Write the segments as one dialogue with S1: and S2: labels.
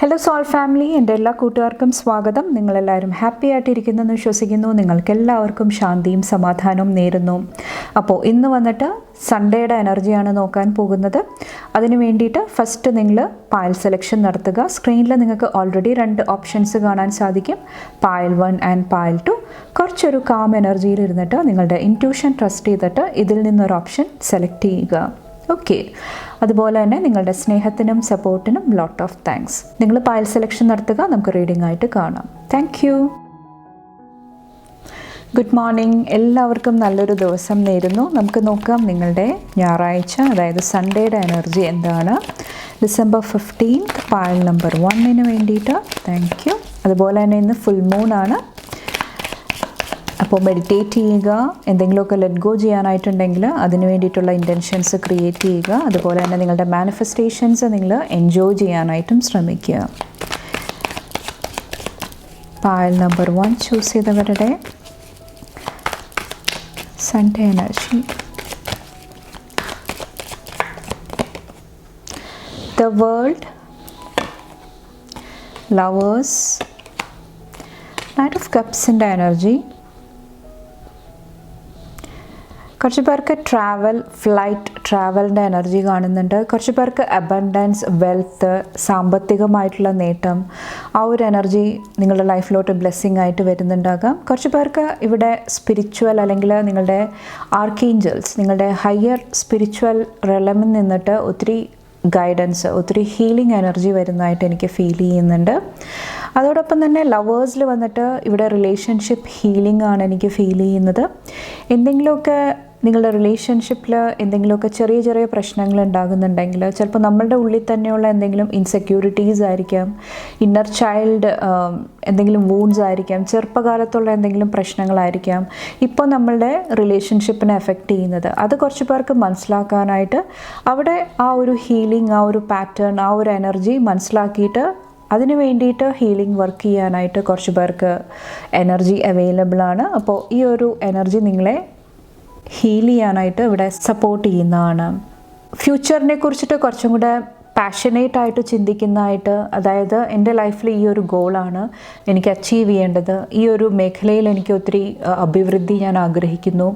S1: Hello soul family, എൻ്റെ എല്ലാ കൂട്ടുകാർക്കും സ്വാഗതം. നിങ്ങളെല്ലാവരും ഹാപ്പി ആയിട്ടിരിക്കുന്നെന്ന് വിശ്വസിക്കുന്നു. നിങ്ങൾക്കെല്ലാവർക്കും ശാന്തിയും സമാധാനവും നേരുന്നു. അപ്പോൾ ഇന്ന് വന്നിട്ട് സൺഡേയുടെ എനർജിയാണ് നോക്കാൻ പോകുന്നത്. അതിന് വേണ്ടിയിട്ട് ഫസ്റ്റ് നിങ്ങൾ പായൽ സെലക്ഷൻ നടത്തുക. സ്ക്രീനിൽ നിങ്ങൾക്ക് ഓൾറെഡി 2 ഓപ്ഷൻസ് കാണാൻ സാധിക്കും, പായൽ 1 ആൻഡ് പായൽ 2. കുറച്ചൊരു കാം എനർജിയിൽ ഇരുന്നിട്ട് നിങ്ങളുടെ ഇൻറ്റ്യൂഷൻ ട്രസ്റ്റ് ചെയ്തിട്ട് ഇതിൽ നിന്നൊരു ഓപ്ഷൻ സെലക്ട് ചെയ്യുക. ഓക്കെ, അതുപോലെ തന്നെ നിങ്ങളുടെ സ്നേഹത്തിനും സപ്പോർട്ടിനും ലോട്ട് ഓഫ് താങ്ക്സ്. നിങ്ങൾ പായൽ സെലക്ഷൻ നടത്തുക, നമുക്ക് റീഡിംഗ് ആയിട്ട് കാണാം. Thank you. ഗുഡ് മോർണിംഗ്, എല്ലാവർക്കും നല്ലൊരു ദിവസം നേരുന്നു. നമുക്ക് നോക്കാം നിങ്ങളുടെ ഞായറാഴ്ച, അതായത് സൺഡേയുടെ എനർജി എന്താണ്. ഡിസംബർ 15 പായൽ നമ്പർ 1 വേണ്ടിയിട്ട്. Thank you. അതുപോലെ തന്നെ ഇന്ന് ഫുൾ മൂൺ ആണ്. അപ്പോൾ മെഡിറ്റേറ്റ് ചെയ്യുക. എന്തെങ്കിലുമൊക്കെ ലെറ്റ് ഗോ ചെയ്യാനായിട്ടുണ്ടെങ്കിൽ അതിന് വേണ്ടിയിട്ടുള്ള ഇൻറ്റൻഷൻസ് ക്രിയേറ്റ് ചെയ്യുക. അതുപോലെ തന്നെ നിങ്ങളുടെ മാനിഫെസ്റ്റേഷൻസ് നിങ്ങൾ എൻജോയ് ചെയ്യാനായിട്ടും ശ്രമിക്കുക. പായൽ നമ്പർ 1 ചൂസ് ചെയ്തവരുടെ Sunday energy. The world, lovers, night of കപ്സിൻ്റെ എനർജി. കുറച്ച് പേർക്ക് ട്രാവലിൻ്റെ എനർജി കാണുന്നുണ്ട്. കുറച്ച് പേർക്ക് അബണ്ടൻസ്, വെൽത്ത്, സാമ്പത്തികമായിട്ടുള്ള നേട്ടം, ആ ഒരു എനർജി നിങ്ങളുടെ ലൈഫിലോട്ട് ബ്ലെസ്സിങ് ആയിട്ട് വരുന്നുണ്ടാകാം. കുറച്ച് പേർക്ക് ഇവിടെ സ്പിരിച്വൽ അല്ലെങ്കിൽ നിങ്ങളുടെ ആർക്കേഞ്ചൽസ്, നിങ്ങളുടെ ഹയർ സ്പിരിച്വൽ റെലമിൽ നിന്നിട്ട് ഒത്തിരി ഗൈഡൻസ്, ഒത്തിരി ഹീലിംഗ് എനർജി വരുന്നതായിട്ട് എനിക്ക് ഫീൽ ചെയ്യുന്നുണ്ട്. അതോടൊപ്പം തന്നെ ലവേഴ്സിൽ വന്നിട്ട് ഇവിടെ റിലേഷൻഷിപ്പ് ഹീലിംഗ് ആണ് എനിക്ക് ഫീൽ ചെയ്യുന്നത്. എന്തെങ്കിലുമൊക്കെ നിങ്ങളുടെ റിലേഷൻഷിപ്പിൽ എന്തെങ്കിലുമൊക്കെ ചെറിയ ചെറിയ പ്രശ്നങ്ങൾ ഉണ്ടാകുന്നുണ്ടെങ്കിൽ ചിലപ്പോൾ നമ്മളുടെ ഉള്ളിൽ തന്നെയുള്ള എന്തെങ്കിലും ഇൻസെക്യൂരിറ്റീസ് ആയിരിക്കാം, ഇന്നർ ചൈൽഡ് എന്തെങ്കിലും വൂൺസ് ആയിരിക്കാം, ചെറുപ്പകാലത്തുള്ള എന്തെങ്കിലും പ്രശ്നങ്ങളായിരിക്കാം ഇപ്പോൾ നമ്മളുടെ റിലേഷൻഷിപ്പിനെ എഫക്റ്റ് ചെയ്യുന്നത്. അത് കുറച്ച് പേർക്ക് മനസ്സിലാക്കാനായിട്ട് അവിടെ ആ ഒരു ഹീലിംഗ്, ആ ഒരു പാറ്റേൺ, ആ ഒരു എനർജി മനസ്സിലാക്കിയിട്ട് അതിന് വേണ്ടിയിട്ട് ഹീലിംഗ് വർക്ക് ചെയ്യാനായിട്ട് കുറച്ച് പേർക്ക് എനർജി അവൈലബിൾ ആണ്. അപ്പോൾ ഈ ഒരു എനർജി നിങ്ങളെ ഹീൽ ചെയ്യാനായിട്ട് ഇവിടെ സപ്പോർട്ട് ചെയ്യുന്നതാണ്. ഫ്യൂച്ചറിനെ കുറിച്ചിട്ട് കുറച്ചും കൂടെ പാഷനേറ്റ് ആയിട്ട് ചിന്തിക്കുന്നതായിട്ട്, അതായത് എൻ്റെ ലൈഫിൽ ഈ ഒരു ഗോളാണ് എനിക്ക് അച്ചീവ് ചെയ്യേണ്ടത്, ഈ ഒരു മേഖലയിൽ എനിക്ക് ഒത്തിരി അഭിവൃദ്ധി ഞാൻ ആഗ്രഹിക്കുന്നു,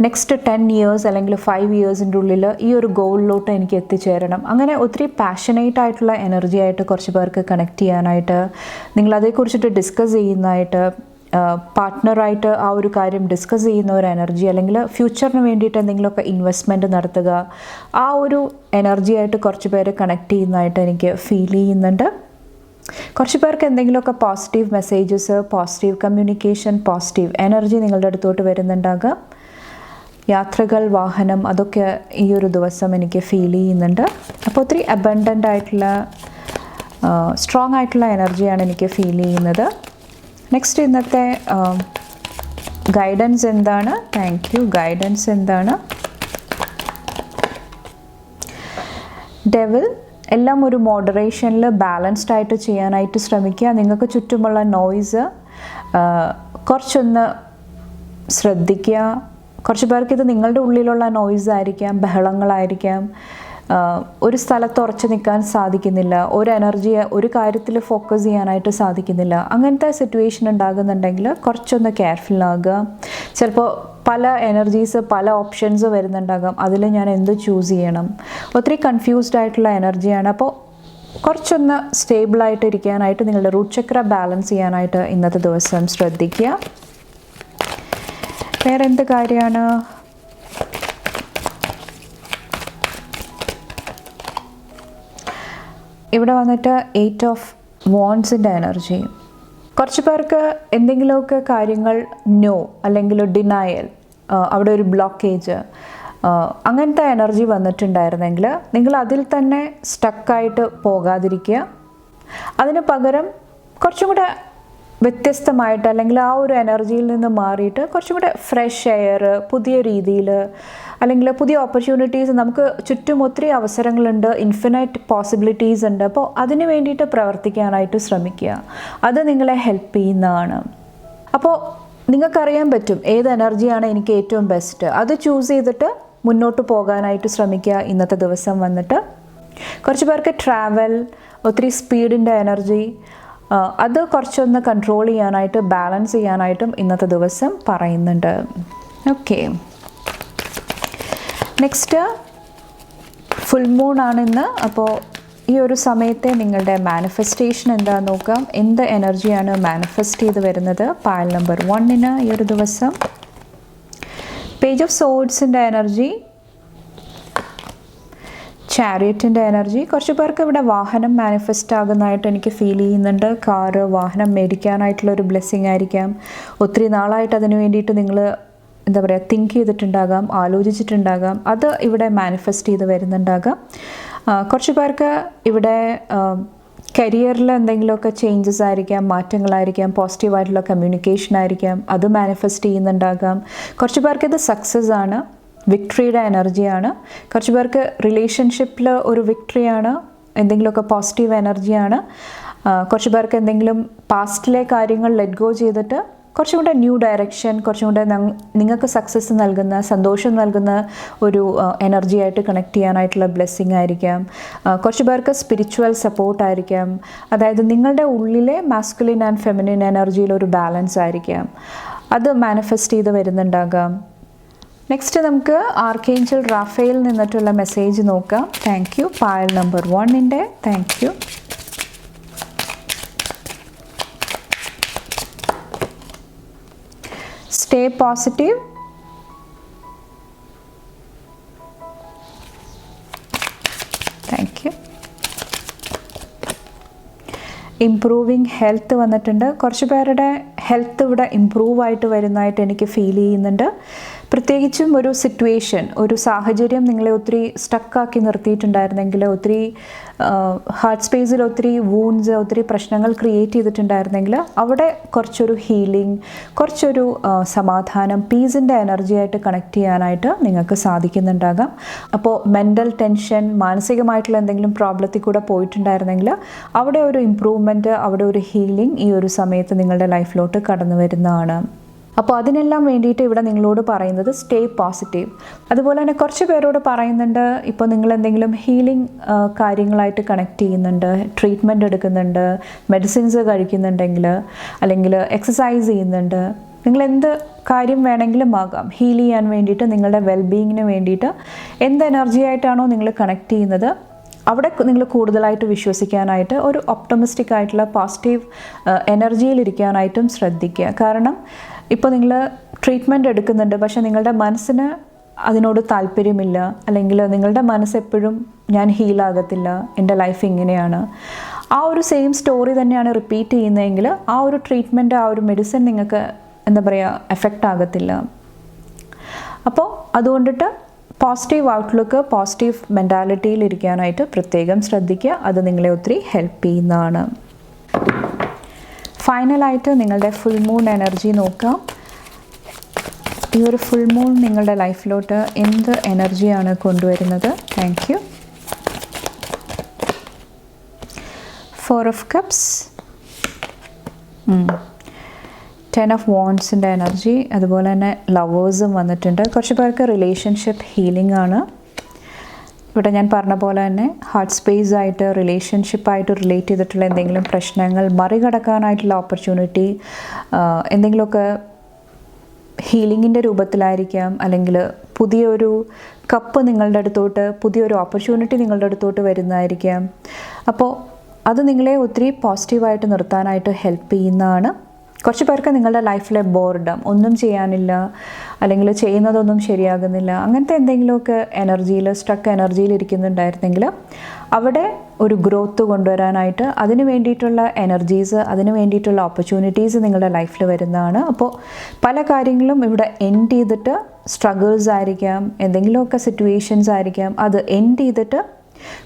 S1: നെക്സ്റ്റ് 10 ഇയേഴ്സ് അല്ലെങ്കിൽ 5 ഇയേഴ്സിൻ്റെ ഉള്ളിൽ ഈ ഒരു ഗോളിലോട്ട് എനിക്ക് എത്തിച്ചേരണം. അങ്ങനെ ഒത്തിരി പാഷനേറ്റ് ആയിട്ടുള്ള എനർജി ആയിട്ട് കുറച്ച് പേർക്ക് കണക്ട് ചെയ്യാനായിട്ട്, നിങ്ങളതേക്കുറിച്ചിട്ട് ഡിസ്കസ് ചെയ്യുന്നതായിട്ട്, പാർട്ട്ണറായിട്ട് ആ ഒരു കാര്യം ഡിസ്കസ് ചെയ്യുന്ന ഒരു എനർജി, അല്ലെങ്കിൽ ഫ്യൂച്ചറിന് വേണ്ടിയിട്ട് എന്തെങ്കിലുമൊക്കെ ഇൻവെസ്റ്റ്മെൻറ്റ് നടത്തുക, ആ ഒരു എനർജിയായിട്ട് കുറച്ച് പേര് കണക്ട് ചെയ്യുന്നതായിട്ട് എനിക്ക് ഫീൽ ചെയ്യുന്നുണ്ട്. കുറച്ച് പേർക്ക് എന്തെങ്കിലുമൊക്കെ positive messages, positive communication, positive energy നിങ്ങളുടെ അടുത്തോട്ട് വരുന്നുണ്ടാകാം. യാത്രകൾ, വാഹനം, അതൊക്കെ ഈ ഒരു ദിവസം എനിക്ക് ഫീൽ ചെയ്യുന്നുണ്ട്. അപ്പോൾ ഒത്തിരി അബണ്ടൻ്റ് ആയിട്ടുള്ള സ്ട്രോങ് ആയിട്ടുള്ള എനർജിയാണ് എനിക്ക് ഫീൽ ചെയ്യുന്നത്. നെക്സ്റ്റ് ഇന്നത്തെ ഗൈഡൻസ് എന്താണ്? Thank you. ഗൈഡൻസ് എന്താണ്? ഡെവിൾ, എല്ലാം ഒരു മോഡറേഷനിൽ ബാലൻസ്ഡ് ആയിട്ട് ചെയ്യാനായിട്ട് ശ്രമിക്കുക. നിങ്ങൾക്ക് ചുറ്റുമുള്ള നോയ്സ് കുറച്ചൊന്ന് ശ്രദ്ധിക്കുക. കുറച്ച് പേർക്ക് ഇത് നിങ്ങളുടെ ഉള്ളിലുള്ള നോയ്സ് ആയിരിക്കാം, ബഹളങ്ങളായിരിക്കാം, ഒരു സ്ഥലത്ത് ഉറച്ചു നിൽക്കാൻ സാധിക്കുന്നില്ല, ഒരു എനർജിയെ ഒരു കാര്യത്തിൽ ഫോക്കസ് ചെയ്യാനായിട്ട് സാധിക്കുന്നില്ല. അങ്ങനത്തെ സിറ്റുവേഷൻ ഉണ്ടാകുന്നുണ്ടെങ്കിൽ കുറച്ചൊന്ന് കെയർഫുൾ ആകുക. ചിലപ്പോൾ പല എനർജീസ്, പല ഓപ്ഷൻസ് വരുന്നുണ്ടാകാം. അതിൽ ഞാൻ എന്ത് ചൂസ് ചെയ്യണം? ഒത്തിരി കൺഫ്യൂസ്ഡ് ആയിട്ടുള്ള എനർജിയാണ്. അപ്പോൾ കുറച്ചൊന്ന് സ്റ്റേബിളായിട്ട് ഇരിക്കാനായിട്ട്, നിങ്ങളുടെ റൂട്ട് ചക്ര ബാലൻസ് ചെയ്യാനായിട്ട് ഇന്നത്തെ ദിവസം ശ്രദ്ധിക്കുക. വേറെ എന്ത് കാര്യമാണ്? ഇവിടെ വന്നിട്ട് 8 ഓഫ് വാൻഡ്സിൻ്റെ എനർജി. കുറച്ച് പേർക്ക് എന്തെങ്കിലുമൊക്കെ കാര്യങ്ങൾ നോ അല്ലെങ്കിൽ ഡിനയൽ, അവിടെ ഒരു ബ്ലോക്കേജ്, അങ്ങനത്തെ എനർജി വന്നിട്ടുണ്ടായിരുന്നെങ്കിൽ നിങ്ങൾ അതിൽ തന്നെ സ്റ്റക്കായിട്ട് പോകാതിരിക്കുക. അതിന് പകരം കുറച്ചും കൂടെ വ്യത്യസ്തമായിട്ട്, അല്ലെങ്കിൽ ആ ഒരു എനർജിയിൽ നിന്ന് മാറിയിട്ട് കുറച്ചും കൂടെ ഫ്രഷ് എയർ, പുതിയ രീതിയിൽ, അല്ലെങ്കിൽ പുതിയ ഓപ്പർച്യൂണിറ്റീസ്, നമുക്ക് ചുറ്റും ഒത്തിരി അവസരങ്ങളുണ്ട്, ഇൻഫിനൈറ്റ് പോസിബിലിറ്റീസ് ഉണ്ട്. അപ്പോൾ അതിന് വേണ്ടിയിട്ട് പ്രവർത്തിക്കാനായിട്ട് ശ്രമിക്കുക. അത് നിങ്ങളെ ഹെൽപ്പ് ചെയ്യുന്നതാണ്. അപ്പോൾ നിങ്ങൾക്കറിയാൻ പറ്റും ഏത് എനർജിയാണ് എനിക്ക് ഏറ്റവും ബെസ്റ്റ്. അത് ചൂസ് ചെയ്തിട്ട് മുന്നോട്ട് പോകാനായിട്ട് ശ്രമിക്കുക ഇന്നത്തെ ദിവസം വന്നിട്ട്. കുറച്ച് പേർക്ക് ട്രാവൽ, ഒത്തിരി സ്പീഡിൻ്റെ എനർജി, അത് കുറച്ചൊന്ന് കൺട്രോൾ ചെയ്യാനായിട്ട്, ബാലൻസ് ചെയ്യാനായിട്ടും ഇന്നത്തെ ദിവസം പറയുന്നുണ്ട്. ഓക്കെ, നെക്സ്റ്റ് ഫുൾ മൂൺ ആണ് ഇന്ന്. അപ്പോൾ ഈ ഒരു സമയത്തെ നിങ്ങളുടെ മാനിഫെസ്റ്റേഷൻ എന്താണെന്ന് നോക്കാം. എന്ത് എനർജിയാണ് മാനിഫെസ്റ്റ് ചെയ്ത് വരുന്നത് പൈൽ നമ്പർ 1 ഈ ഒരു ദിവസം? പേജ് ഓഫ് സോഡ്സിൻ്റെ എനർജി, ചാരിയറ്റിൻ്റെ എനർജി. കുറച്ച് പേർക്ക് ഇവിടെ വാഹനം മാനിഫെസ്റ്റ് ആകുന്നതായിട്ട് എനിക്ക് ഫീൽ ചെയ്യുന്നുണ്ട്. കാറ്, വാഹനം മേടിക്കാനായിട്ടുള്ളൊരു ബ്ലെസ്സിങ് ആയിരിക്കാം. ഒത്തിരി നാളായിട്ട് അതിന് വേണ്ടിയിട്ട് നിങ്ങൾ എന്താ പറയുക, തിങ്ക് ചെയ്തിട്ടുണ്ടാകാം, ആലോചിച്ചിട്ടുണ്ടാകാം. അത് ഇവിടെ മാനിഫെസ്റ്റ് ചെയ്ത് വരുന്നുണ്ടാകാം. കുറച്ച് പേർക്ക് ഇവിടെ കരിയറിൽ എന്തെങ്കിലുമൊക്കെ ചേഞ്ചസ് ആയിരിക്കാം, മാറ്റങ്ങളായിരിക്കാം, പോസിറ്റീവായിട്ടുള്ള കമ്മ്യൂണിക്കേഷൻ ആയിരിക്കാം, അത് മാനിഫെസ്റ്റ് ചെയ്യുന്നുണ്ടാകാം. കുറച്ച് പേർക്ക് ഇത് സക്സസ് ആണ്, വിക്ടറിയുടെ എനർജിയാണ്. കുറച്ച് പേർക്ക് റിലേഷൻഷിപ്പിൽ ഒരു വിക്ടറിയാണ്, എന്തെങ്കിലുമൊക്കെ പോസിറ്റീവ് എനർജിയാണ്. കുറച്ച് പേർക്ക് എന്തെങ്കിലും പാസ്റ്റിലെ കാര്യങ്ങൾ ലെറ്റ് ഗോ ചെയ്തിട്ട് കുറച്ചും കൂടെ ന്യൂ ഡയറക്ഷൻ, കുറച്ചും കൂടെ നിങ്ങൾക്ക് സക്സസ് നൽകുന്ന, സന്തോഷം നൽകുന്ന ഒരു എനർജി ആയിട്ട് കണക്ട് ചെയ്യാനായിട്ടുള്ള ബ്ലെസ്സിങ് ആയിരിക്കാം. കുറച്ച് പേർക്ക് സ്പിരിച്വൽ സപ്പോർട്ടായിരിക്കാം. അതായത് നിങ്ങളുടെ ഉള്ളിലെ മാസ്കുലിൻ ആൻഡ് ഫെമിനിൻ എനർജിയിൽ ഒരു ബാലൻസ് ആയിരിക്കാം, അത് മാനിഫെസ്റ്റ് ചെയ്ത് വരുന്നുണ്ടാകാം. നെക്സ്റ്റ് നമുക്ക് ആർക്കേഞ്ചൽ റാഫേൽ നിന്നിട്ടുള്ള മെസ്സേജ് നോക്കാം. Thank you. Pile number 1 thank you. Stay positive. Thank you. Improving health വന്നിട്ടുണ്ട്. കുറച്ച് പേരുടെ ഹെൽത്ത് ഇവിടെ ഇംപ്രൂവ് ആയിട്ട് വരുന്നതായിട്ട് എനിക്ക് ഫീൽ ചെയ്യുന്നുണ്ട്. പ്രത്യേകിച്ചും ഒരു സിറ്റുവേഷൻ, ഒരു സാഹചര്യം നിങ്ങളെ ഒത്തിരി സ്റ്റക്കാക്കി നിർത്തിയിട്ടുണ്ടായിരുന്നെങ്കിൽ, ഒത്തിരി ഹാർട്ട് സ്പേസിൽ ഒത്തിരി വൂൺസ്, ഒത്തിരി പ്രശ്നങ്ങൾ ക്രിയേറ്റ് ചെയ്തിട്ടുണ്ടായിരുന്നെങ്കിൽ അവിടെ കുറച്ചൊരു ഹീലിംഗ്, കുറച്ചൊരു സമാധാനം, പീസിൻ്റെ എനർജിയായിട്ട് കണക്ട് ചെയ്യാനായിട്ട് നിങ്ങൾക്ക് സാധിക്കുന്നുണ്ടാകാം. അപ്പോൾ മെൻ്റൽ ടെൻഷൻ, മാനസികമായിട്ടുള്ള എന്തെങ്കിലും പ്രോബ്ലത്തിൽ കൂടെ പോയിട്ടുണ്ടായിരുന്നെങ്കിൽ അവിടെ ഒരു ഇമ്പ്രൂവ്മെൻറ്റ്, അവിടെ ഒരു ഹീലിംഗ് ഈ ഒരു സമയത്ത് നിങ്ങളുടെ ലൈഫിലോട്ട് കടന്നു വരുന്നതാണ്. അപ്പോൾ അതിനെല്ലാം വേണ്ടിയിട്ട് ഇവിടെ നിങ്ങളോട് പറയുന്നത് സ്റ്റേ പോസിറ്റീവ്. അതുപോലെ തന്നെ കുറച്ച് പേരോട് പറയുന്നുണ്ട്, ഇപ്പോൾ നിങ്ങൾ എന്തെങ്കിലും ഹീലിംഗ് കാര്യങ്ങളായിട്ട് കണക്ട് ചെയ്യുന്നുണ്ട്, ട്രീറ്റ്മെൻറ്റ് എടുക്കുന്നുണ്ട്, മെഡിസിൻസ് കഴിക്കുന്നുണ്ടെങ്കിൽ, അല്ലെങ്കിൽ എക്സസൈസ് ചെയ്യുന്നുണ്ട്, നിങ്ങൾ എന്ത് കാര്യം വേണമെങ്കിലും ആകാം, ഹീൽ ചെയ്യാൻ വേണ്ടിയിട്ട്, നിങ്ങളുടെ വെൽബീയിങ്ങിന് വേണ്ടിയിട്ട് എന്ത് എനർജി ആയിട്ടാണോ നിങ്ങൾ കണക്ട് ചെയ്യുന്നത് അവിടെ നിങ്ങൾ കൂടുതലായിട്ട് വിശ്വസിക്കാനായിട്ട്, ഒരു ഒപ്റ്റമിസ്റ്റിക് ആയിട്ടുള്ള പോസിറ്റീവ് എനർജിയിലിരിക്കാനായിട്ടും ശ്രദ്ധിക്കുക. കാരണം ഇപ്പോൾ നിങ്ങൾ ട്രീറ്റ്മെൻറ്റ് എടുക്കുന്നുണ്ട്, പക്ഷേ നിങ്ങളുടെ മനസ്സിന് അതിനോട് താല്പര്യമില്ല, അല്ലെങ്കിൽ നിങ്ങളുടെ മനസ്സെപ്പോഴും ഞാൻ ഹീലാകത്തില്ല, എൻ്റെ ലൈഫ് ഇങ്ങനെയാണ്, ആ ഒരു സെയിം സ്റ്റോറി തന്നെയാണ് റിപ്പീറ്റ് ചെയ്യുന്നതെങ്കിൽ ആ ഒരു ട്രീറ്റ്മെൻറ്റ്, ആ ഒരു മെഡിസിൻ നിങ്ങൾക്ക് എന്താ പറയുക, എഫക്റ്റ് ആകത്തില്ല. അപ്പോൾ അതുകൊണ്ടിട്ട് പോസിറ്റീവ് ഔട്ട്ലുക്ക്, പോസിറ്റീവ് മെൻറ്റാലിറ്റിയിൽ ഇരിക്കാനായിട്ട് പ്രത്യേകം ശ്രദ്ധിക്കുക. അത് നിങ്ങളെ ഒത്തിരി ഹെൽപ്പ് ചെയ്യുന്നതാണ്. ഫൈനലായിട്ട് നിങ്ങളുടെ ഫുൾ മൂൺ എനർജി നോക്കാം. ഈ ഒരു ഫുൾ മൂൺ നിങ്ങളുടെ ലൈഫിലോട്ട് എന്ത് എനർജിയാണ് കൊണ്ടുവരുന്നത്? Thank you. 4 of cups, 10 of വാണ്ട്സിൻ്റെ എനർജി, അതുപോലെ തന്നെ ലവേഴ്സും വന്നിട്ടുണ്ട്. കുറച്ച് പേർക്ക് റിലേഷൻഷിപ്പ് ഹീലിംഗ് ആണ്. ഇവിടെ ഞാൻ പറഞ്ഞ പോലെ തന്നെ ഹാർട്ട് സ്പേസ് ആയിട്ട്, റിലേഷൻഷിപ്പായിട്ട് റിലേറ്റ് ചെയ്തിട്ടുള്ള എന്തെങ്കിലും പ്രശ്നങ്ങൾ മറികടക്കാനായിട്ടുള്ള ഓപ്പർച്യൂണിറ്റി, എന്തെങ്കിലുമൊക്കെ ഹീലിങ്ങിൻ്റെ രൂപത്തിലായിരിക്കാം, അല്ലെങ്കിൽ പുതിയൊരു കപ്പ് നിങ്ങളുടെ അടുത്തോട്ട്, പുതിയൊരു ഓപ്പർച്യൂണിറ്റി നിങ്ങളുടെ അടുത്തോട്ട് വരുന്നതായിരിക്കാം. അപ്പോൾ അത് നിങ്ങളെ ഒത്തിരി പോസിറ്റീവായിട്ട് നിർത്താനായിട്ട് ഹെൽപ്പ് ചെയ്യുന്നതാണ്. കുറച്ച് പേർക്ക് നിങ്ങളുടെ ലൈഫിലെ ബോർഡം, ഒന്നും ചെയ്യാനില്ല, അല്ലെങ്കിൽ ചെയ്യുന്നതൊന്നും ശരിയാകുന്നില്ല, അങ്ങനത്തെ എന്തെങ്കിലുമൊക്കെ എനർജിയിൽ, സ്റ്റക്ക് എനർജിയിൽ ഇരിക്കുന്നുണ്ടായിരുന്നെങ്കിൽ അവിടെ ഒരു ഗ്രോത്ത് കൊണ്ടുവരാനായിട്ട് അതിന് വേണ്ടിയിട്ടുള്ള എനർജീസ്, അതിന് വേണ്ടിയിട്ടുള്ള ഓപ്പർച്യൂണിറ്റീസ് നിങ്ങളുടെ ലൈഫിൽ വരുന്നതാണ്. അപ്പോൾ പല കാര്യങ്ങളും ഇവിടെ എൻഡ് ചെയ്തിട്ട്, സ്ട്രഗിൾസ് ആയിരിക്കാം, എന്തെങ്കിലുമൊക്കെ സിറ്റുവേഷൻസ് ആയിരിക്കാം, അത് എൻഡ് ചെയ്തിട്ട്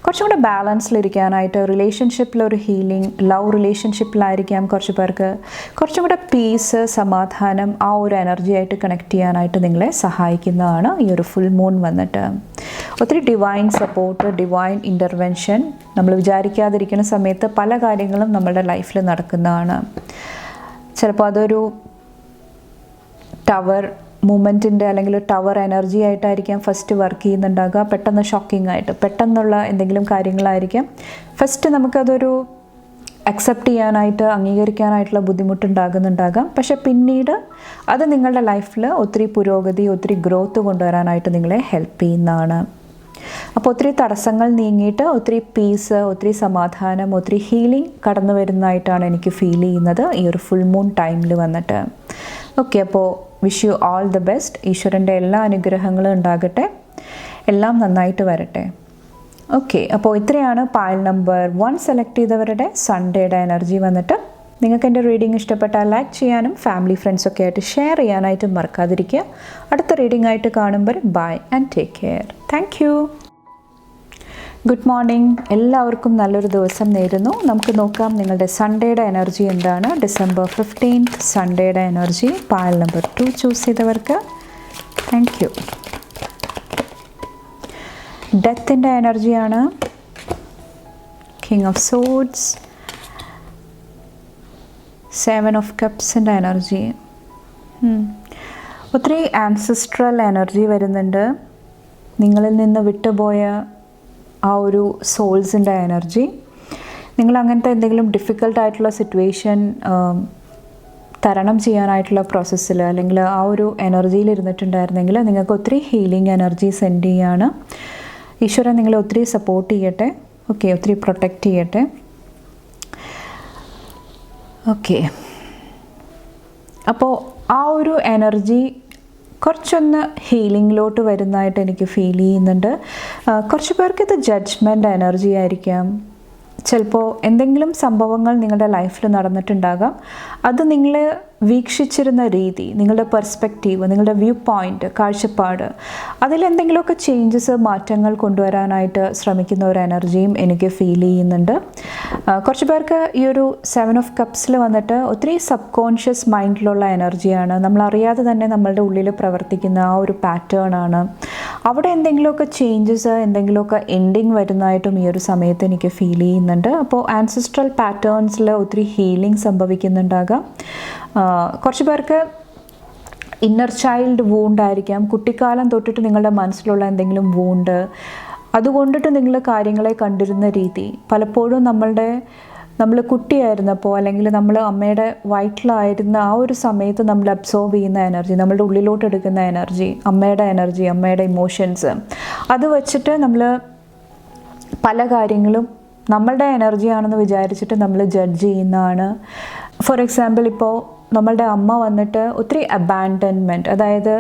S1: കുറച്ചും കൂടെ ബാലൻസിലിരിക്കാനായിട്ട്, റിലേഷൻഷിപ്പിലൊരു ഹീലിംഗ്, ലവ് റിലേഷൻഷിപ്പിലായിരിക്കാം കുറച്ച് പേർക്ക്, കുറച്ചും കൂടെ പീസ്, സമാധാനം, ആ ഒരു എനർജി ആയിട്ട് കണക്ട് ചെയ്യാനായിട്ട് നിങ്ങളെ സഹായിക്കുന്നതാണ് ഈ ഒരു ഫുൾ മൂൺ വന്നിട്ട്. ഒത്തിരി ഡിവൈൻ സപ്പോർട്ട്, ഡിവൈൻ ഇൻ്റർവെൻഷൻ, നമ്മൾ വിചാരിക്കാതിരിക്കുന്ന സമയത്ത് പല കാര്യങ്ങളും നമ്മുടെ ലൈഫിൽ നടക്കുന്നതാണ്. ചിലപ്പോൾ അതൊരു ടവർ മൂമെൻറ്റിൻ്റെ അല്ലെങ്കിൽ ടവർ എനർജി ആയിട്ടായിരിക്കാം ഫസ്റ്റ് വർക്ക് ചെയ്യുന്നുണ്ടാകുക. പെട്ടെന്ന് ഷോക്കിംഗ് ആയിട്ട് പെട്ടെന്നുള്ള എന്തെങ്കിലും കാര്യങ്ങളായിരിക്കാം ഫസ്റ്റ് നമുക്കതൊരു അക്സെപ്റ്റ് ചെയ്യാനായിട്ട് അംഗീകരിക്കാനായിട്ടുള്ള ബുദ്ധിമുട്ടുണ്ടാകുന്നുണ്ടാകാം. പക്ഷെ പിന്നീട് അത് നിങ്ങളുടെ ലൈഫിൽ ഒത്തിരി പുരോഗതി, ഒത്തിരി ഗ്രോത്ത് കൊണ്ടുവരാനായിട്ട് നിങ്ങളെ ഹെൽപ്പ് ചെയ്യുന്നതാണ്. അപ്പോൾ ഒത്തിരി തടസ്സങ്ങൾ നീങ്ങിയിട്ട് ഒത്തിരി പീസ്, ഒത്തിരി സമാധാനം, ഒത്തിരി ഹീലിംഗ് കടന്നു വരുന്നതായിട്ടാണ് എനിക്ക് ഫീൽ ചെയ്യുന്നത് ഈ ഒരു ഫുൾ മൂൺ ടൈമിൽ വന്നിട്ട്. ഓക്കെ, അപ്പോൾ wish you all the best. ഈശ്വരൻ്റെ എല്ലാ അനുഗ്രഹങ്ങളും ഉണ്ടാകട്ടെ, എല്ലാം നന്നായിട്ട് വരട്ടെ. ഓക്കെ, അപ്പോൾ ഇത്രയാണ് പായൽ നമ്പർ 1 സെലക്ട് ചെയ്തവരുടെ സൺഡേയുടെ എനർജി വന്നിട്ട്. നിങ്ങൾക്ക് എൻ്റെ റീഡിംഗ് ഇഷ്ടപ്പെട്ടാൽ ലൈക്ക് ചെയ്യാനും ഫാമിലി ഫ്രണ്ട്സൊക്കെ ആയിട്ട് ഷെയർ ചെയ്യാനായിട്ടും മറക്കാതിരിക്കുക. അടുത്ത റീഡിംഗ് ആയിട്ട് കാണുമ്പോൾ bye and take care. Thank you. Good morning. എല്ലാവർക്കും നല്ലൊരു ദിവസം നേരുന്നു. നമുക്ക് നോക്കാം നിങ്ങളുടെ സൺഡേയുടെ എനർജി എന്താണ്. ഡിസംബർ 15 സൺഡേയുടെ എനർജി പായൽ നമ്പർ 2 ചൂസ് ചെയ്തവർക്ക് താങ്ക് യു. ഡെത്തിൻ്റെ എനർജിയാണ്. കിങ് ഓഫ് സോഡ്സ്, 7 ഓഫ് കപ്സിൻ്റെ എനർജി. ഒത്തിരി ആൻസിസ്ട്രൽ എനർജി വരുന്നുണ്ട്. നിങ്ങളിൽ നിന്ന് വിട്ടുപോയ ആ ഒരു സോൾസിൻ്റെ എനർജി. നിങ്ങൾ അങ്ങനത്തെ എന്തെങ്കിലും ഡിഫിക്കൽട്ടായിട്ടുള്ള സിറ്റുവേഷൻ തരണം ചെയ്യാനായിട്ടുള്ള പ്രോസസ്സിൽ അല്ലെങ്കിൽ ആ ഒരു എനർജിയിൽ ഇരുന്നിട്ടുണ്ടായിരുന്നെങ്കിൽ നിങ്ങൾക്ക് ഒത്തിരി ഹീലിംഗ് എനർജി സെൻഡ് ചെയ്യാണ്. ഈശ്വരൻ നിങ്ങളെ ഒത്തിരി സപ്പോർട്ട് ചെയ്യട്ടെ. ഓക്കെ, ഒത്തിരി പ്രൊട്ടക്റ്റ് ചെയ്യട്ടെ. ഓക്കെ, അപ്പോൾ ആ ഒരു എനർജി കുറച്ചൊന്ന് ഹീലിങ്ങിലോട്ട് വരുന്നതായിട്ട് എനിക്ക് ഫീൽ ചെയ്യുന്നുണ്ട്. കുറച്ച് പേർക്ക് ഇത് ജഡ്ജ്മെൻ്റ് എനർജി ആയിരിക്കാം. ചിലപ്പോൾ എന്തെങ്കിലും സംഭവങ്ങൾ നിങ്ങളുടെ ലൈഫിൽ നടന്നിട്ടുണ്ടാകാം. അത് നിങ്ങൾ വീക്ഷിച്ചിരുന്ന രീതി, നിങ്ങളുടെ പെർസ്പെക്റ്റീവ്, നിങ്ങളുടെ വ്യൂ പോയിൻ്റ്, കാഴ്ചപ്പാട്, അതിലെന്തെങ്കിലുമൊക്കെ ചേഞ്ചസ്, മാറ്റങ്ങൾ കൊണ്ടുവരാനായിട്ട് ശ്രമിക്കുന്ന ഒരു എനർജിയും എനിക്ക് ഫീൽ ചെയ്യുന്നുണ്ട്. കുറച്ച് പേർക്ക് ഈ ഒരു 7 ഓഫ് കപ്സിൽ വന്നിട്ട് ഒത്തിരി സബ് കോൺഷ്യസ് മൈൻഡിലുള്ള എനർജിയാണ്. നമ്മളറിയാതെ തന്നെ നമ്മളുടെ ഉള്ളിൽ പ്രവർത്തിക്കുന്ന ആ ഒരു പാറ്റേൺ ആണ്. അവിടെ എന്തെങ്കിലുമൊക്കെ ചേഞ്ചസ്, എന്തെങ്കിലുമൊക്കെ എൻഡിങ് വരുന്നതായിട്ടും ഈ ഒരു സമയത്ത് എനിക്ക് ഫീൽ ചെയ്യുന്നുണ്ട്. അപ്പോൾ ആൻസിസ്ട്രൽ പാറ്റേൺസിൽ ഒത്തിരി ഹീലിംഗ് സംഭവിക്കുന്നുണ്ടാകാം. കുറച്ച് പേർക്ക് ഇന്നർ ചൈൽഡ് വൂണ്ട് ആയിരിക്കാം. കുട്ടിക്കാലം തൊട്ടിട്ട് നിങ്ങളുടെ മനസ്സിലുള്ള എന്തെങ്കിലും വൂണ്ട്, അതുകൊണ്ടിട്ട് നിങ്ങൾ കാര്യങ്ങളെ കണ്ടിരുന്ന രീതി, പലപ്പോഴും നമ്മൾ കുട്ടിയായിരുന്നപ്പോൾ അല്ലെങ്കിൽ നമ്മൾ അമ്മയുടെ വയറ്റിലായിരുന്ന ആ ഒരു സമയത്ത് നമ്മൾ അബ്സോർബ് ചെയ്യുന്ന എനർജി, നമ്മളുടെ ഉള്ളിലോട്ട് എടുക്കുന്ന എനർജി, അമ്മയുടെ ഇമോഷൻസ്, അത് വച്ചിട്ട് നമ്മൾ പല കാര്യങ്ങളും നമ്മളുടെ എനർജിയാണെന്ന് വിചാരിച്ചിട്ട് നമ്മൾ ജഡ്ജ് ചെയ്യുന്നതാണ്. ഫോർ എക്സാമ്പിൾ, ഇപ്പോൾ നമ്മളുടെ അമ്മ വന്നിട്ട് ഒത്തിരി അബാൻഡൻമെൻറ്റ്, അതായത്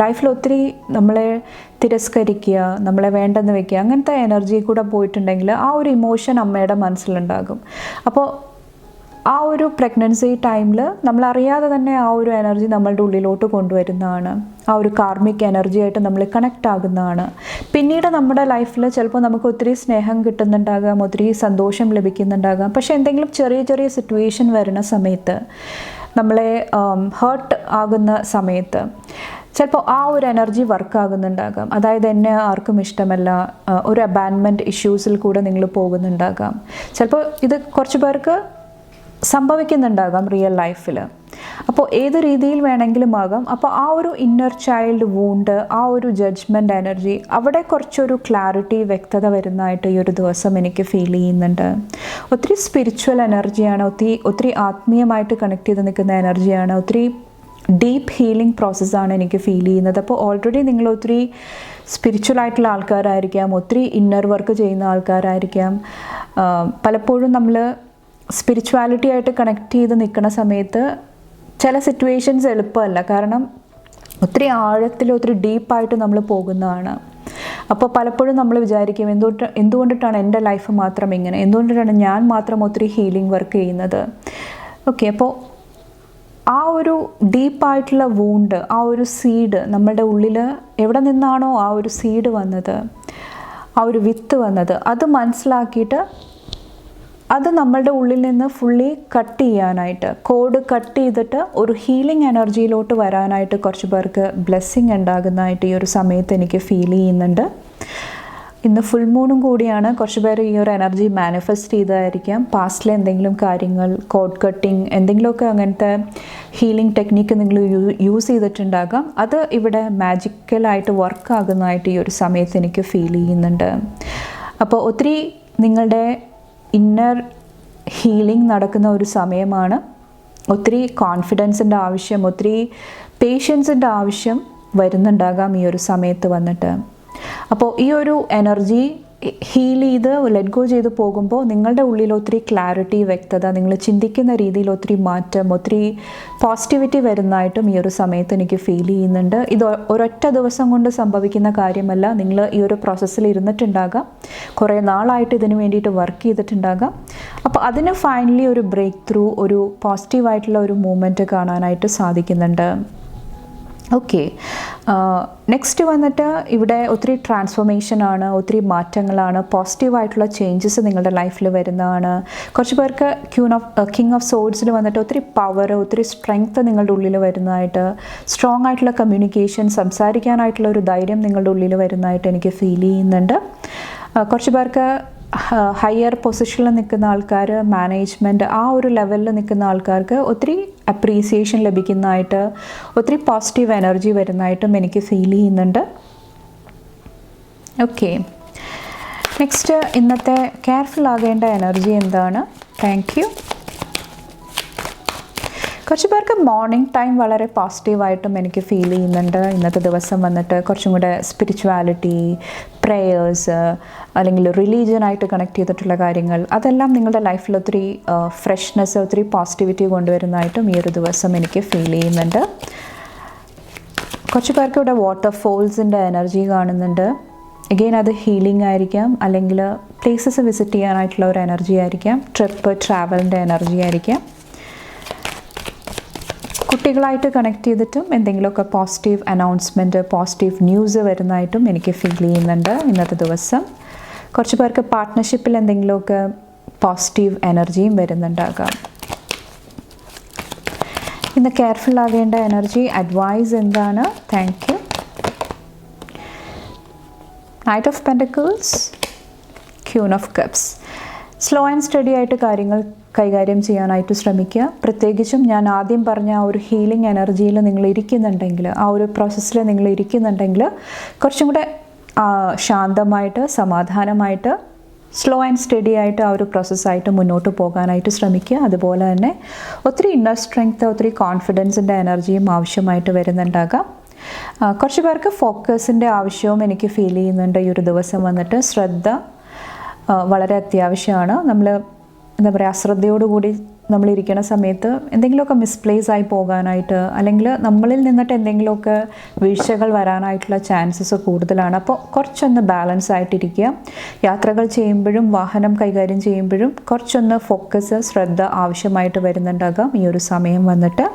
S1: ലൈഫിൽ ഒത്തിരി നമ്മളെ തിരസ്കരിക്കുക, നമ്മളെ വേണ്ടെന്ന് വെക്കുക, അങ്ങനത്തെ എനർജി കൂടെ പോയിട്ടുണ്ടെങ്കിൽ ആ ഒരു ഇമോഷൻ അമ്മയുടെ മനസ്സിലുണ്ടാകും. അപ്പോൾ ആ ഒരു പ്രഗ്നൻസി ടൈമിൽ നമ്മളറിയാതെ തന്നെ ആ ഒരു എനർജി നമ്മളുടെ ഉള്ളിലോട്ട് കൊണ്ടുവരുന്നതാണ്. ആ ഒരു കാർമിക് എനർജി ആയിട്ട് നമ്മൾ കണക്റ്റ് ആകുന്നതാണ്. പിന്നീട് നമ്മുടെ ലൈഫിൽ ചിലപ്പോൾ നമുക്ക് ഒത്തിരി സ്നേഹം കിട്ടുന്നുണ്ടാകാം, ഒത്തിരി സന്തോഷം ലഭിക്കുന്നുണ്ടാകാം. പക്ഷേ എന്തെങ്കിലും ചെറിയ ചെറിയ സിറ്റുവേഷൻ വരുന്ന സമയത്ത്, നമ്മളെ ഹേർട്ട് ആകുന്ന സമയത്ത് ചിലപ്പോൾ ആ ഒരു എനർജി വർക്ക് ആകുന്നുണ്ടാകാം. അതായത് എന്നെ ആർക്കും ഇഷ്ടമല്ല, ഒരു അബാൻഡ്മെൻറ്റ് ഇഷ്യൂസിൽ കൂടെ നിങ്ങൾ പോകുന്നുണ്ടാകാം. ചിലപ്പോൾ ഇത് കുറച്ച് പേർക്ക് സംഭവിക്കുന്നുണ്ടാകാം റിയൽ ലൈഫിൽ. അപ്പോൾ ഏത് രീതിയിൽ വേണമെങ്കിലും ആകാം. അപ്പോൾ ആ ഒരു ഇന്നർ ചൈൽഡ് വൂണ്ട്, ആ ഒരു ജഡ്ജ്മെൻറ്റ് എനർജി, അവിടെ കുറച്ചൊരു ക്ലാരിറ്റി, വ്യക്തത വരുന്നതായിട്ട് ഈ ഒരു ദിവസം എനിക്ക് ഫീൽ ചെയ്യുന്നുണ്ട്. ഒത്തിരി സ്പിരിച്വൽ എനർജിയാണ്, ഒത്തിരി ആത്മീയമായിട്ട് കണക്ട് ചെയ്ത് നിൽക്കുന്ന എനർജിയാണ്, ഒത്തിരി ഡീപ്പ് ഹീലിംഗ് പ്രോസസ്സാണ് എനിക്ക് ഫീൽ ചെയ്യുന്നത്. അപ്പോൾ ഓൾറെഡി നിങ്ങൾ ഒത്തിരി സ്പിരിച്വൽ ആയിട്ടുള്ള ആൾക്കാരായിരിക്കാം, ഒത്തിരി ഇന്നർ വർക്ക് ചെയ്യുന്ന ആൾക്കാരായിരിക്കാം. പലപ്പോഴും നമ്മൾ സ്പിരിച്വാലിറ്റി ആയിട്ട് കണക്ട് ചെയ്ത് നിൽക്കുന്ന സമയത്ത് ചില സിറ്റുവേഷൻസ് എളുപ്പമല്ല. കാരണം ഒത്തിരി ആഴത്തിൽ, ഒത്തിരി ഡീപ്പായിട്ട് നമ്മൾ പോകുന്നതാണ്. അപ്പോൾ പലപ്പോഴും നമ്മൾ വിചാരിക്കും, എന്തുകൊണ്ടിട്ടാണ് എൻ്റെ ലൈഫ് മാത്രം ഇങ്ങനെ, എന്തുകൊണ്ടിട്ടാണ് ഞാൻ മാത്രം ഒത്തിരി ഹീലിംഗ് വർക്ക് ചെയ്യുന്നത്. ഓക്കെ, അപ്പോൾ ആ ഒരു ഡീപ്പായിട്ടുള്ള വൂണ്ട്, ആ ഒരു സീഡ് നമ്മളുടെ ഉള്ളിൽ എവിടെ നിന്നാണോ ആ ഒരു സീഡ് വന്നത്, ആ ഒരു വിത്ത് വന്നത്, അത് മനസ്സിലാക്കിയിട്ട് അത് നമ്മളുടെ ഉള്ളിൽ നിന്ന് ഫുള്ളി കട്ട് ചെയ്യാനായിട്ട്, കോഡ് കട്ട് ചെയ്തിട്ട് ഒരു ഹീലിംഗ് എനർജിയിലോട്ട് വരാനായിട്ട് കുറച്ച് പേർക്ക് ബ്ലെസ്സിങ് ഉണ്ടാകുന്നതായിട്ട് ഈ ഒരു സമയത്ത് എനിക്ക് ഫീൽ ചെയ്യുന്നുണ്ട്. ഇന്ന് ഫുൾ മൂണും കൂടിയാണ്. കുറച്ച് പേര് ഈ ഒരു എനർജി മാനിഫെസ്റ്റ് ചെയ്തതായിരിക്കാം. പാസ്റ്റിലെ എന്തെങ്കിലും കാര്യങ്ങൾ, കോഡ് കട്ടിങ്, എന്തെങ്കിലുമൊക്കെ അങ്ങനത്തെ ഹീലിംഗ് ടെക്നിക്ക് നിങ്ങൾ യൂസ് ചെയ്തിട്ടുണ്ടാകാം. അത് ഇവിടെ മാജിക്കലായിട്ട് വർക്ക് ആകുന്നതായിട്ട് ഈ ഒരു സമയത്ത് എനിക്ക് ഫീൽ ചെയ്യുന്നുണ്ട്. അപ്പോൾ ഒത്തിരി നിങ്ങളുടെ ഇന്നർ ഹീലിംഗ് നടക്കുന്ന ഒരു സമയമാണ്. ഒത്തിരി കോൺഫിഡൻസിൻ്റെ ആവശ്യം, ഒത്തിരി പേഷ്യൻസിൻ്റെ ആവശ്യം വരുന്നുണ്ടാകാം ഈ ഒരു സമയത്ത് വന്നിട്ട്. അപ്പോൾ ഈ ഒരു എനർജി ഹീൽ ചെയ്ത് ലെറ്റ് ഗോ ചെയ്ത് പോകുമ്പോൾ നിങ്ങളുടെ ഉള്ളിൽ ഒത്തിരി ക്ലാരിറ്റി, വ്യക്തത, നിങ്ങൾ ചിന്തിക്കുന്ന രീതിയിൽ ഒത്തിരി മാറ്റം, ഒത്തിരി പോസിറ്റിവിറ്റി വരുന്നതായിട്ടും ഈ ഒരു സമയത്ത് എനിക്ക് ഫീൽ ചെയ്യുന്നുണ്ട്. ഇത് ഒരൊറ്റ ദിവസം കൊണ്ട് സംഭവിക്കുന്ന കാര്യമല്ല. നിങ്ങൾ ഈ ഒരു പ്രോസസ്സിൽ ഇരുന്നിട്ടുണ്ടാകാം, കുറേ നാളായിട്ട് ഇതിന് വേണ്ടിയിട്ട് വർക്ക് ചെയ്തിട്ടുണ്ടാകാം. അപ്പോൾ അതിന് ഫൈനലി ഒരു ബ്രേക്ക് ത്രൂ, ഒരു പോസിറ്റീവായിട്ടുള്ള ഒരു മൂവ്മെൻറ്റ് കാണാനായിട്ട് സാധിക്കുന്നുണ്ട്. ഓക്കെ, നെക്സ്റ്റ് വന്നിട്ട് ഇവിടെ ഒത്തിരി ട്രാൻസ്ഫോർമേഷനാണ്, ഒത്തിരി മാറ്റങ്ങളാണ്, പോസിറ്റീവായിട്ടുള്ള ചേഞ്ചസ് നിങ്ങളുടെ ലൈഫിൽ വരുന്നതാണ്. കുറച്ച് പേർക്ക് കിങ് ഓഫ് സോഡ്സിൽ വന്നിട്ട് ഒത്തിരി പവർ, ഒത്തിരി സ്ട്രെങ്ത്ത് നിങ്ങളുടെ ഉള്ളിൽ വരുന്നതായിട്ട്, സ്ട്രോങ് ആയിട്ടുള്ള കമ്മ്യൂണിക്കേഷൻ, സംസാരിക്കാനായിട്ടുള്ള ഒരു ധൈര്യം നിങ്ങളുടെ ഉള്ളിൽ വരുന്നതായിട്ട് എനിക്ക് ഫീൽ ചെയ്യുന്നുണ്ട്. കുറച്ച് പേർക്ക് ഹയർ പൊസിഷനിൽ നിൽക്കുന്ന ആൾക്കാർ, മാനേജ്മെൻറ്റ് ആ ഒരു ലെവലിൽ നിൽക്കുന്ന ആൾക്കാർക്ക് ഒത്തിരി അപ്രീസിയേഷൻ ലഭിക്കുന്നതായിട്ട്, ഒത്തിരി പോസിറ്റീവ് എനർജി വരുന്നതായിട്ടും എനിക്ക് ഫീൽ ചെയ്യുന്നുണ്ട്. ഓക്കെ, നെക്സ്റ്റ് ഇന്നത്തെ കെയർഫുൾ ആകേണ്ട എനർജി എന്താണ്? Thank you. കുറച്ച് പേർക്ക് മോർണിംഗ് ടൈം വളരെ പോസിറ്റീവായിട്ടും എനിക്ക് ഫീൽ ചെയ്യുന്നുണ്ട്. ഇന്നത്തെ ദിവസം വന്നിട്ട് കുറച്ചും കൂടെ സ്പിരിച്വാലിറ്റി, പ്രേയേഴ്സ്, അല്ലെങ്കിൽ റിലീജിയനായിട്ട് കണക്ട് ചെയ്തിട്ടുള്ള കാര്യങ്ങൾ, അതെല്ലാം നിങ്ങളുടെ ലൈഫിൽ ഒത്തിരി ഫ്രഷ്നെസ്, ഒത്തിരി പോസിറ്റിവിറ്റി കൊണ്ടുവരുന്നതായിട്ടും ഈ ഒരു ദിവസം എനിക്ക് ഫീൽ ചെയ്യുന്നുണ്ട്. കുറച്ച് പേർക്ക് ഇവിടെ വാട്ടർഫോൾസിൻ്റെ എനർജി കാണുന്നുണ്ട്. അഗെയിൻ അത് ഹീലിംഗ് ആയിരിക്കാം, അല്ലെങ്കിൽ പ്ലേസസ് വിസിറ്റ് ചെയ്യാനായിട്ടുള്ള ഒരു എനർജി ആയിരിക്കാം, ട്രാവലിൻ്റെ എനർജി ആയിരിക്കാം. കുട്ടികളായിട്ട് കണക്ട് ചെയ്തിട്ടും എന്തെങ്കിലുമൊക്കെ പോസിറ്റീവ് അനൗൺസ്മെൻറ്റ്, പോസിറ്റീവ് ന്യൂസ് വരുന്നതായിട്ടും എനിക്ക് ഫീൽ ചെയ്യുന്നുണ്ട് ഇന്നത്തെ ദിവസം. കുറച്ച് പേർക്ക് പാർട്ട്ണർഷിപ്പിൽ എന്തെങ്കിലുമൊക്കെ പോസിറ്റീവ് എനർജിയും വരുന്നുണ്ടാകാം. ഇന്ന് കെയർഫുൾ ആകേണ്ട എനർജി, അഡ്വൈസ് എന്താണ്? Thank you. Knight of pentacles, queen of cups. Slow and study ആയിട്ട് കാര്യങ്ങൾ കൈകാര്യം ചെയ്യാനായിട്ട് ശ്രമിക്കുക. പ്രത്യേകിച്ചും ഞാൻ ആദ്യം പറഞ്ഞ ആ ഒരു ഹീലിംഗ് എനർജിയിൽ നിങ്ങൾ ഇരിക്കുന്നുണ്ടെങ്കിൽ, ആ ഒരു പ്രോസസ്സിൽ നിങ്ങൾ ഇരിക്കുന്നുണ്ടെങ്കിൽ കുറച്ചും കൂടെ ശാന്തമായിട്ട്, സമാധാനമായിട്ട്, സ്ലോ ആൻഡ് സ്റ്റഡി ആയിട്ട് ആ ഒരു പ്രോസസ്സായിട്ട് മുന്നോട്ട് പോകാനായിട്ട് ശ്രമിക്കുക. അതുപോലെ തന്നെ ഒത്തിരി ഇന്നർ സ്ട്രെങ്ത്ത്, ഒത്തിരി കോൺഫിഡൻസിൻ്റെ എനർജിയും ആവശ്യമായിട്ട് വരുന്നുണ്ടാകാം. കുറച്ച് പേർക്ക് ഫോക്കസിൻ്റെ ആവശ്യവും എനിക്ക് ഫീൽ ചെയ്യുന്നുണ്ട് ഈ ഒരു ദിവസം വന്നിട്ട്. ശ്രദ്ധ വളരെ അത്യാവശ്യമാണ്. നമ്മൾ എന്താ പറയുക, അശ്രദ്ധയോടുകൂടി നമ്മളിരിക്കുന്ന സമയത്ത് എന്തെങ്കിലുമൊക്കെ മിസ്പ്ലേസ് ആയി പോകാനായിട്ട്, അല്ലെങ്കിൽ നമ്മളിൽ നിന്നിട്ട് എന്തെങ്കിലുമൊക്കെ വീഴ്ചകൾ വരാനായിട്ടുള്ള ചാൻസസ് കൂടുതലാണ്. അപ്പോൾ കുറച്ചൊന്ന് ബാലൻസ് ആയിട്ടിരിക്കുക. യാത്രകൾ ചെയ്യുമ്പോഴും വാഹനം കൈകാര്യം ചെയ്യുമ്പോഴും കുറച്ചൊന്ന് ഫോക്കസ്, ശ്രദ്ധ ആവശ്യമായിട്ട് വരുന്നുണ്ടാകാം ഈ ഒരു സമയം വന്നിട്ട്.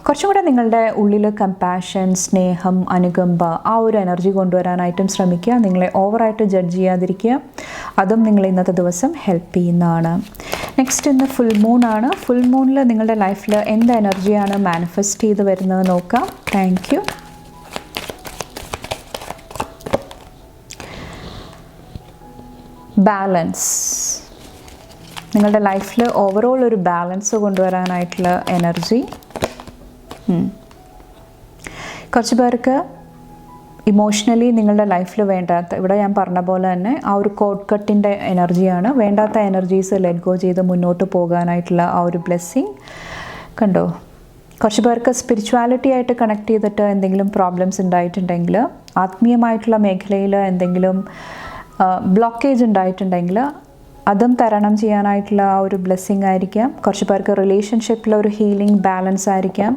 S1: കുറച്ചും കൂടെ നിങ്ങളുടെ ഉള്ളിൽ കമ്പാഷൻ, സ്നേഹം, അനുകമ്പ ആ ഒരു എനർജി കൊണ്ടുവരാനായിട്ടും ശ്രമിക്കുക. നിങ്ങളെ ഓവറായിട്ട് ജഡ്ജ് ചെയ്യാതിരിക്കുക. അതും നിങ്ങൾ ഇന്നത്തെ ദിവസം ഹെൽപ്പ് ചെയ്യുന്നതാണ്. നെക്സ്റ്റ് ഇന്ന് ഫുൾ മൂണാണ്. ഫുൾ മൂണിൽ നിങ്ങളുടെ ലൈഫിൽ എന്ത് എനർജിയാണ് മാനിഫെസ്റ്റ് ചെയ്ത് വരുന്നത് നോക്കാം. Thank you. ബാലൻസ്. നിങ്ങളുടെ ലൈഫിൽ ഓവറോൾ ഒരു ബാലൻസ് കൊണ്ടുവരാനായിട്ടുള്ള എനർജി. കുറച്ച് പേർക്ക് ഇമോഷണലി നിങ്ങളുടെ ലൈഫിൽ വേണ്ടാത്ത, ഇവിടെ ഞാൻ പറഞ്ഞ പോലെ തന്നെ ആ ഒരു കോഡ് കട്ടിൻ്റെ എനർജിയാണ്. വേണ്ടാത്ത എനർജീസ് ലെറ്റ് ഗോ ചെയ്ത് മുന്നോട്ട് പോകാനായിട്ടുള്ള ആ ഒരു ബ്ലെസ്സിങ് കണ്ടോ. കുറച്ച് പേർക്ക് സ്പിരിച്വാലിറ്റി ആയിട്ട് കണക്ട് ചെയ്തിട്ട് എന്തെങ്കിലും പ്രോബ്ലംസ് ഉണ്ടായിട്ടുണ്ടെങ്കിൽ, ആത്മീയമായിട്ടുള്ള മേഖലയിൽ എന്തെങ്കിലും ബ്ലോക്കേജ് ഉണ്ടായിട്ടുണ്ടെങ്കിൽ അതും തരണം ചെയ്യാനായിട്ടുള്ള ആ ഒരു ബ്ലെസ്സിങ് ആയിരിക്കാം. കുറച്ച് പേർക്ക് റിലേഷൻഷിപ്പിലൊരു ഹീലിംഗ് ബാലൻസ് ആയിരിക്കാം.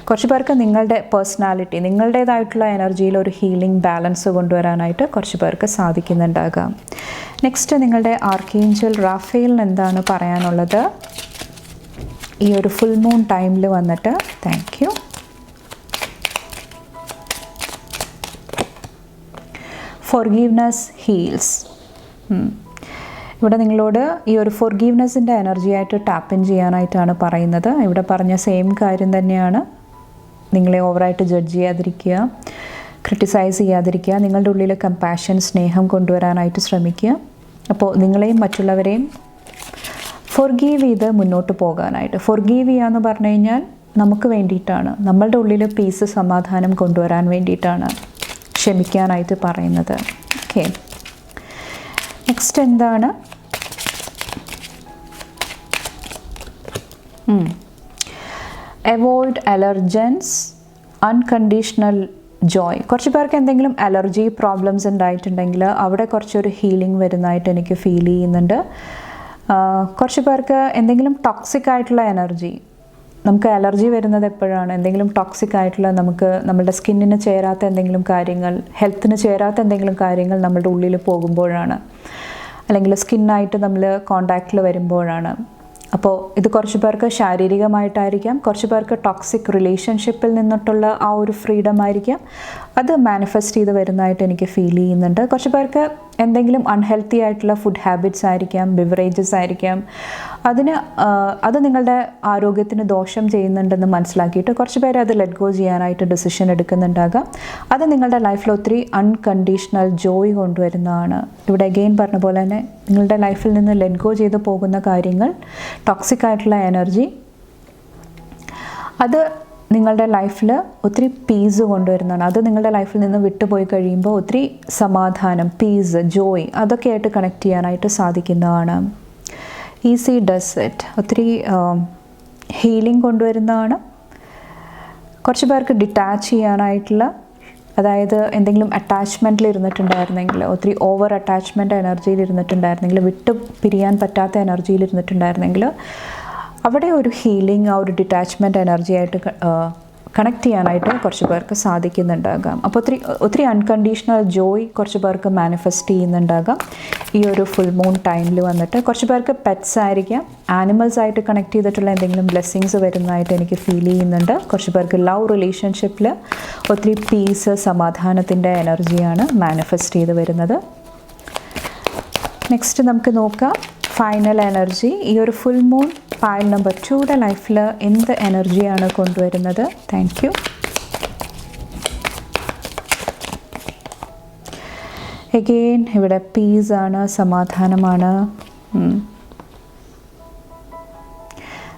S1: കുറച്ച് പേർക്ക് നിങ്ങളുടെ പേഴ്സണാലിറ്റി, നിങ്ങളുടേതായിട്ടുള്ള എനർജിയിൽ ഒരു ഹീലിംഗ് ബാലൻസ് കൊണ്ടുവരാനായിട്ട് കുറച്ച് പേർക്ക് സാധിക്കുന്നുണ്ടാകാം. നെക്സ്റ്റ് നിങ്ങളുടെ ആർക്കേഞ്ചൽ റാഫേലിന് എന്താണ് പറയാനുള്ളത് ഈ ഒരു ഫുൾ മൂൺ ടൈമിൽ വന്നിട്ട്? Thank you. Forgiveness heels. ഇവിടെ നിങ്ങളോട് ഈ ഒരു ഫോർഗീവ്നെസ്സിൻ്റെ എനർജി ആയിട്ട് ടാപ്പ് ഇൻ ചെയ്യാനായിട്ടാണ് പറയുന്നത്. ഇവിടെ പറഞ്ഞ സെയിം കാര്യം തന്നെയാണ്. നിങ്ങളെ ഓവറായിട്ട് ജഡ്ജ് ചെയ്യാതിരിക്കുക. ക്രിട്ടിസൈസ് ചെയ്യാതിരിക്കുക. നിങ്ങളുടെ ഉള്ളിൽ കമ്പാഷൻ, സ്നേഹം കൊണ്ടുവരാനായിട്ട് ശ്രമിക്കുക. അപ്പോൾ നിങ്ങളെയും മറ്റുള്ളവരെയും ഫൊർഗീവ് ചെയ്ത് മുന്നോട്ട് പോകാനായിട്ട്. ഫൊർഗീവ് ചെയ്യുക എന്ന് പറഞ്ഞു കഴിഞ്ഞാൽ നമുക്ക് വേണ്ടിയിട്ടാണ്, നമ്മളുടെ ഉള്ളിൽ പീസ്, സമാധാനം കൊണ്ടുവരാൻ വേണ്ടിയിട്ടാണ് ക്ഷമിക്കാനായിട്ട് പറയുന്നത്. ഓക്കെ, നെക്സ്റ്റ് എന്താണ്? Avoid allergens, unconditional Joy. കുറച്ച് പേർക്ക് എന്തെങ്കിലും അലർജി പ്രോബ്ലംസ് ഉണ്ടായിട്ടുണ്ടെങ്കിൽ അവിടെ കുറച്ചൊരു ഹീലിംഗ് വരുന്നതായിട്ട് എനിക്ക് ഫീൽ ചെയ്യുന്നുണ്ട്. കുറച്ച് പേർക്ക് എന്തെങ്കിലും ടോക്സിക് ആയിട്ടുള്ള എനർജി, നമുക്ക് അലർജി വരുന്നത് എപ്പോഴാണ്? എന്തെങ്കിലും ടോക്സിക് ആയിട്ടുള്ള, നമുക്ക് നമ്മുടെ സ്കിന്നിന് ചേരാത്ത എന്തെങ്കിലും കാര്യങ്ങൾ, ഹെൽത്തിന് ചേരാത്ത എന്തെങ്കിലും കാര്യങ്ങൾ നമ്മളുടെ ഉള്ളിൽ പോകുമ്പോഴാണ്, അല്ലെങ്കിൽ സ്കിന്നായിട്ട് നമ്മൾ കോണ്ടാക്റ്റിൽ വരുമ്പോഴാണ്. അപ്പോൾ ഇത് കുറച്ച് പേർക്ക് ശാരീരികമായിട്ടായിരിക്കാം, കുറച്ച് പേർക്ക് ടോക്സിക് റിലേഷൻഷിപ്പിൽ നിന്നിട്ടുള്ള ആ ഒരു ഫ്രീഡം ആയിരിക്കാം, അത് മാനിഫെസ്റ്റ് ചെയ്ത് വരുന്നതായിട്ട് എനിക്ക് ഫീൽ ചെയ്യുന്നുണ്ട്. കുറച്ച് പേർക്ക് എന്തെങ്കിലും അൺഹെൽത്തി ആയിട്ടുള്ള ഫുഡ് ഹാബിറ്റ്സ് ആയിരിക്കാം, ബിവറേജസ് ആയിരിക്കാം, അത് നിങ്ങളുടെ ആരോഗ്യത്തിന് ദോഷം ചെയ്യുന്നുണ്ടെന്ന് മനസ്സിലാക്കിയിട്ട് കുറച്ച് പേര് അത് ലെറ്റ് ഗോ ചെയ്യാനായിട്ട് ഡിസിഷൻ എടുക്കുന്നുണ്ടാകാം. അത് നിങ്ങളുടെ ലൈഫിൽ ഒത്തിരി അൺകണ്ടീഷണൽ ജോയ് കൊണ്ടുവരുന്നതാണ്. ഇവിടെ അഗെയിൻ പറഞ്ഞ പോലെ തന്നെ നിങ്ങളുടെ ലൈഫിൽ നിന്ന് ലെറ്റ് ഗോ ചെയ്ത് പോകുന്ന കാര്യങ്ങൾ, ടോക്സിക് ആയിട്ടുള്ള എനർജി, അത് നിങ്ങളുടെ ലൈഫിൽ ഒത്തിരി പീസ് കൊണ്ടുവരുന്നതാണ്. അത് നിങ്ങളുടെ ലൈഫിൽ നിന്ന് വിട്ടുപോയി കഴിയുമ്പോൾ ഒത്തിരി സമാധാനം, പീസ്, ജോയ് അതൊക്കെ ആയിട്ട് കണക്ട് ചെയ്യാനായിട്ട് സാധിക്കുന്നതാണ്. ഈസി ഡസ് ഇറ്റ് ഒത്തിരി ഹീലിംഗ് കൊണ്ടുവരുന്നതാണ്. കുറച്ച് പേർക്ക് ഡിറ്റാച്ച് ചെയ്യാനായിട്ടുള്ള, അതായത് എന്തെങ്കിലും അറ്റാച്ച്മെൻറ്റിൽ ഇരുന്നിട്ടുണ്ടായിരുന്നെങ്കിൽ, ഒത്തിരി ഓവർ അറ്റാച്ച്മെൻറ്റ് എനർജിയിൽ ഇരുന്നിട്ടുണ്ടായിരുന്നെങ്കിൽ, വിട്ട് പിരിയാൻ പറ്റാത്ത എനർജിയിൽ ഇരുന്നിട്ടുണ്ടായിരുന്നെങ്കിൽ അവിടെ ഒരു ഹീലിംഗ്, ആ ഒരു ഡിറ്റാച്ച്മെൻറ്റ് എനർജി ആയിട്ട് കണക്ട് ചെയ്യാനായിട്ട് കുറച്ച് പേർക്ക് സാധിക്കുന്നുണ്ടാകാം. അപ്പോൾ ഒത്തിരി അൺകണ്ടീഷണൽ ജോയ് കുറച്ച് പേർക്ക് മാനിഫെസ്റ്റ് ചെയ്യുന്നുണ്ടാകാം ഈ ഒരു ഫുൾ മൂൺ ടൈമിൽ വന്നിട്ട്. കുറച്ച് പേർക്ക് പെറ്റ്സ് ആയിരിക്കാം, ആനിമൽസ് ആയിട്ട് കണക്ട് ചെയ്തിട്ടുള്ള എന്തെങ്കിലും ബ്ലെസ്സിങ്സ് വരുന്നതായിട്ട് എനിക്ക് ഫീൽ ചെയ്യുന്നുണ്ട്. കുറച്ച് പേർക്ക് ലവ് റിലേഷൻഷിപ്പിൽ ഒത്തിരി പീസ്, സമാധാനത്തിൻ്റെ എനർജിയാണ് മാനിഫെസ്റ്റ് ചെയ്ത് വരുന്നത്. നെക്സ്റ്റ് നമുക്ക് നോക്കാം ഫൈനൽ എനർജി. ഈ ഒരു ഫുൾ മൂൺ പൈൽ നമ്പർ 2യുടെ ലൈഫിൽ എന്ത് എനർജിയാണ് കൊണ്ടുവരുന്നത്? Thank U. എഗെയിൻ ഇവിടെ പീസാണ്, സമാധാനമാണ്.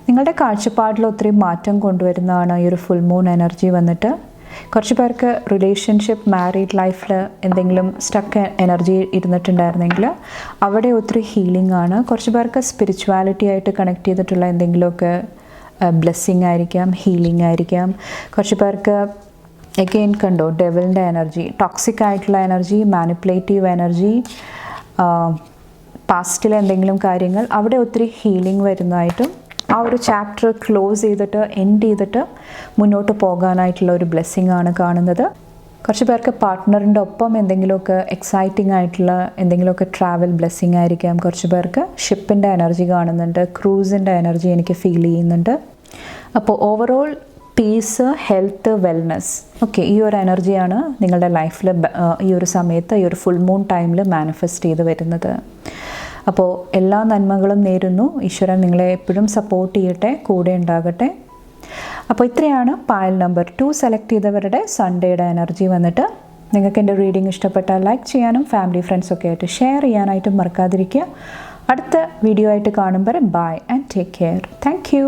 S1: നിങ്ങളുടെ കാഴ്ചപ്പാടിൽ ഒത്തിരി മാറ്റം കൊണ്ടുവരുന്നതാണ് ഈ ഒരു ഫുൾ മൂൺ എനർജി വന്നിട്ട്. കുറച്ച് പേർക്ക് റിലേഷൻഷിപ്പ്, മാരീഡ് ലൈഫിൽ എന്തെങ്കിലും സ്റ്റക്ക് എനർജി ഇരുന്നിട്ടുണ്ടായിരുന്നെങ്കിൽ അവിടെ ഒത്തിരി ഹീലിംഗ് ആണ്. കുറച്ച് പേർക്ക് സ്പിരിച്വാലിറ്റി ആയിട്ട് കണക്ട് ചെയ്തിട്ടുള്ള എന്തെങ്കിലുമൊക്കെ ബ്ലെസ്സിങ് ആയിരിക്കാം, ഹീലിംഗ് ആയിരിക്കാം. കുറച്ച് പേർക്ക് എഗെയിൻ കണ്ടോ ഡെവിലിൻ്റെ എനർജി, ടോക്സിക് ആയിട്ടുള്ള എനർജി, മാനിപ്പുലേറ്റീവ് എനർജി, പാസ്റ്റിലെ എന്തെങ്കിലും കാര്യങ്ങൾ, അവിടെ ഒത്തിരി ഹീലിംഗ് വരുന്നതായിട്ടും ആ ഒരു ചാപ്റ്റർ ക്ലോസ് ചെയ്തിട്ട്, എൻഡ് ചെയ്തിട്ട് മുന്നോട്ട് പോകാനായിട്ടുള്ള ഒരു ബ്ലെസ്സിങ് ആണ് കാണുന്നത്. കുറച്ച് പേർക്ക് പാർട്ട്ണറിൻ്റെ ഒപ്പം എന്തെങ്കിലുമൊക്കെ എക്സൈറ്റിംഗ് ആയിട്ടുള്ള എന്തെങ്കിലുമൊക്കെ ട്രാവൽ ബ്ലെസ്സിങ് ആയിരിക്കാം. കുറച്ച് പേർക്ക് ഷിപ്പിൻ്റെ എനർജി കാണുന്നുണ്ട്, ക്രൂസിൻ്റെ എനർജി എനിക്ക് ഫീൽ ചെയ്യുന്നുണ്ട്. അപ്പോൾ overall peace, health, wellness, okay, ഈ ഒരു എനർജിയാണ് നിങ്ങളുടെ ലൈഫിൽ ഈ ഒരു സമയത്ത്, ഈ ഒരു ഫുൾ മൂൺ ടൈമിൽ മാനിഫെസ്റ്റ് ചെയ്ത് വരുന്നത്. അപ്പോൾ എല്ലാ നന്മകളും നേരുന്നു. ഈശ്വരൻ നിങ്ങളെ എപ്പോഴും സപ്പോർട്ട് ചെയ്യട്ടെ, കൂടെ ഉണ്ടാകട്ടെ. അപ്പോൾ ഇത്രയാണ് പൈൽ നമ്പർ 2 സെലക്ട് ചെയ്തവരുടെ സൺഡേയുടെ എനർജി വന്നിട്ട്. നിങ്ങൾക്ക് എൻ്റെ റീഡിംഗ് ഇഷ്ടപ്പെട്ടാൽ ലൈക്ക് ചെയ്യാനും ഫാമിലി ഫ്രണ്ട്സൊക്കെ ആയിട്ട് ഷെയർ ചെയ്യാനായിട്ടും മറക്കാതിരിക്കുക. അടുത്ത വീഡിയോ ആയിട്ട് കാണുമ്പോൾ bye and take care. Thank U.